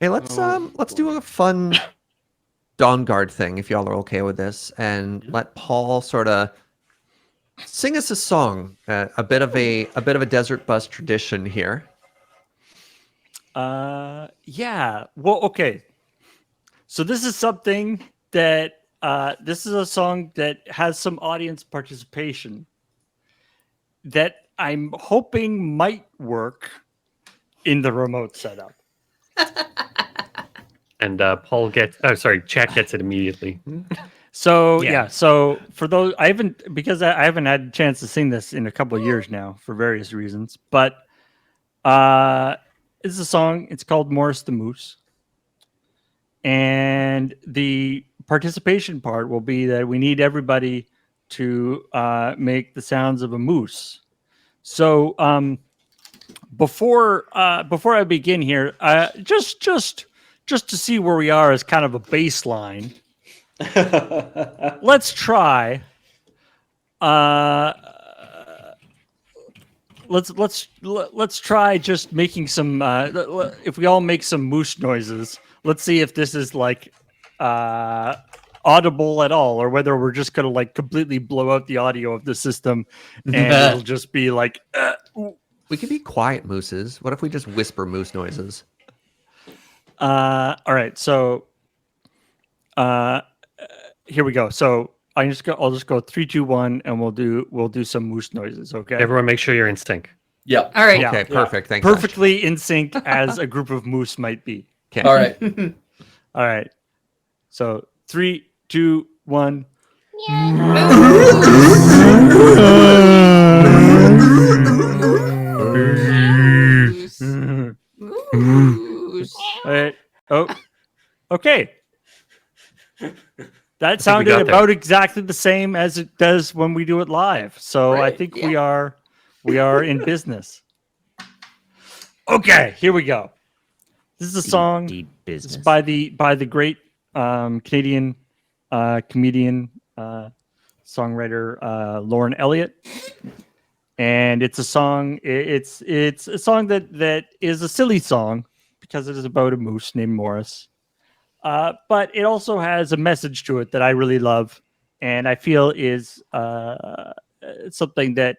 Hey, let's do a fun Dawn Guard thing if y'all are okay with this, and let Paul sort of sing us a song, a bit of a desert bus tradition here. Yeah. Well, okay. So this is something that this is a song that has some audience participation that I'm hoping might work in the remote setup. And Jack gets it immediately. So Yeah. yeah, so for those I haven't had a chance to sing this in a couple of years now for various reasons, but it's a song. It's called Morris the Moose, and the participation part will be that we need everybody to make the sounds of a moose. So before I begin here, just to see where we are as kind of a baseline, let's try. Let's try just making some. If we all make some moose noises, let's see if this is like audible at all, or whether we're just gonna like completely blow out the audio of the system, and it'll just be like. We could be quiet mooses. What if we just whisper moose noises? All right, so here we go. So I'll just go 3, 2, 1, and we'll do some moose noises. Okay. Everyone, make sure you're in sync. Yeah. All right. Okay, perfect. Thanks. Perfectly in sync as a group of moose might be. Okay. All right. All right. So 3, 2, 1. All right. Oh, okay. That sounded got there. about exactly the same as it does when we do it live. So I Right, think yeah. we are in business. Okay, here we go. This is a song. Deep It's business. by the great Canadian comedian songwriter Lauren Elliott, and it's a song. It's a song that is a silly song because it is about a moose named Morris. But it also has a message to it that I really love, and I feel is something that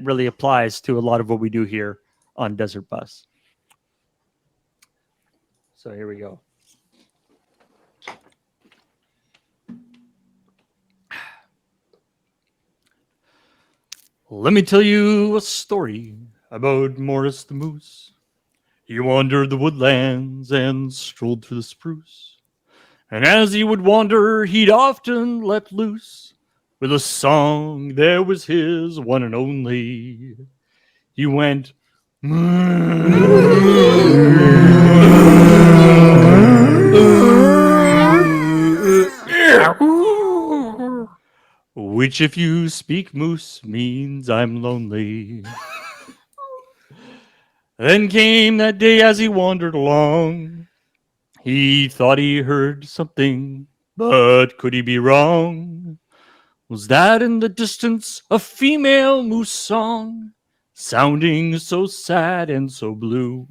really applies to a lot of what we do here on Desert Bus. So here we go. Let me tell you a story about Morris the Moose. He wandered the woodlands and strolled through the spruce. And as he would wander, he'd often let loose with a song that was his one and only. He went, which, if you speak moose, means I'm lonely. Then came that day as he wandered along. He thought he heard something, but could he be wrong? Was that in the distance a female moose song, sounding so sad and so blue?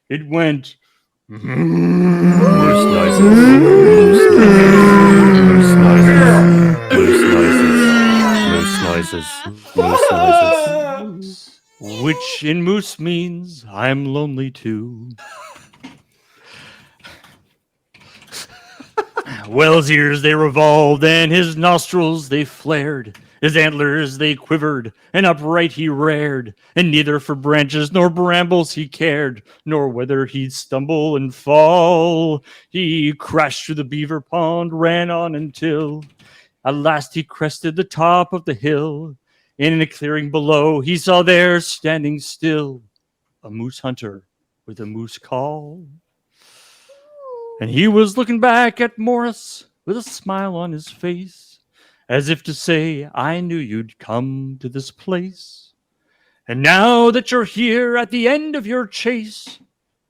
It went, moose noises, moose noises, moose noises, moose noises, which in moose means I'm lonely too. Well, his ears they revolved, and his nostrils they flared. His antlers they quivered, and upright he reared. And neither for branches nor brambles he cared, nor whether he'd stumble and fall. He crashed through the beaver pond, ran on until at last he crested the top of the hill. And in a clearing below, he saw there, standing still, a moose hunter with a moose call. And he was looking back at Morris with a smile on his face, as if to say, I knew you'd come to this place. And now that you're here at the end of your chase,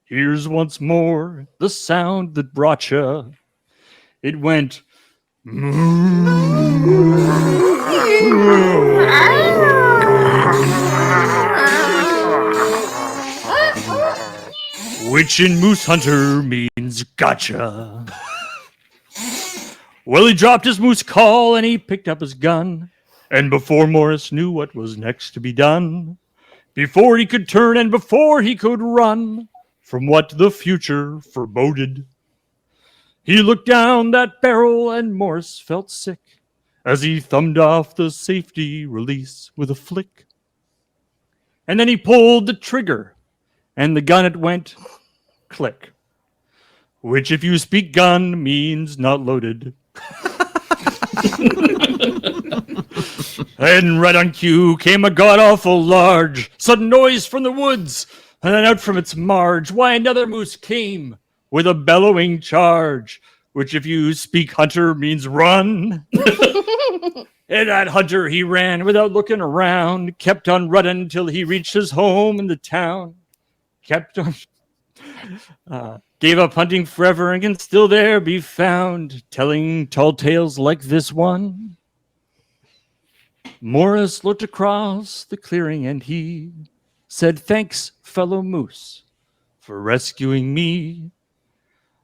here's once more the sound that brought you. It went, which in Moose Hunter means gotcha. Well, he dropped his moose call and he picked up his gun. And before Morris knew what was next to be done, before he could turn and before he could run from what the future foreboded, he looked down that barrel and Morris felt sick as he thumbed off the safety release with a flick. And then he pulled the trigger and the gun it went click, which if you speak gun means not loaded. And right on cue came a god-awful large sudden noise from the woods, and then out from its marge, why another moose came with a bellowing charge, which if you speak hunter means run. And that hunter he ran without looking around, kept on running till he reached his home in the town, kept on gave up hunting forever and can still there be found, telling tall tales like this one. Morris looked across the clearing and he said, "Thanks, fellow moose, for rescuing me."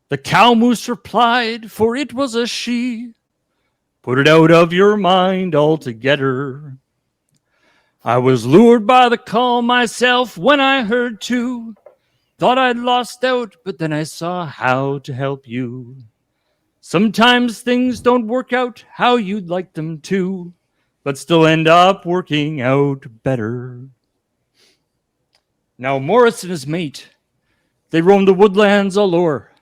The cow moose replied, for it was a she, "Put it out of your mind altogether. I was lured by the call myself when I heard too. Thought I'd lost out, but then I saw how to help you. Sometimes things don't work out how you'd like them to, but still end up working out better." Now Morris and his mate, they roam the woodlands all o'er.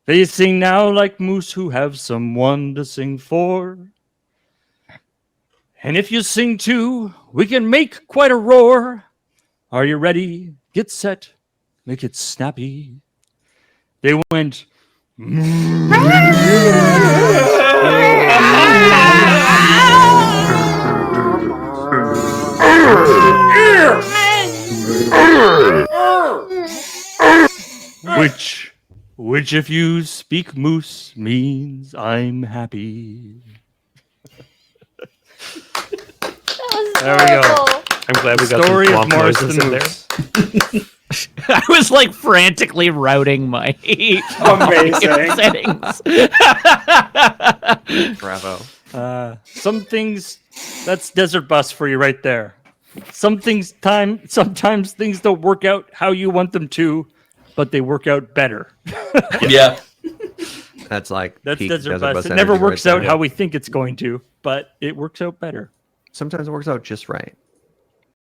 They sing now like moose who have someone to sing for. And if you sing too, we can make quite a roar. Are you ready? Get set. Make it snappy. They went. Which if you speak moose means I'm happy. There we go. I'm glad we got Story some of swamp Morris noises the in there. moose. I was like frantically routing my Amazing. settings. Bravo. Some things, that's Desert Bus for you right there. Sometimes things don't work out how you want them to, but they work out better. Yeah. That's like That's peak Desert Bus. It energy never right works there. out how we think it's going to, but it works out better. Sometimes it works out just right.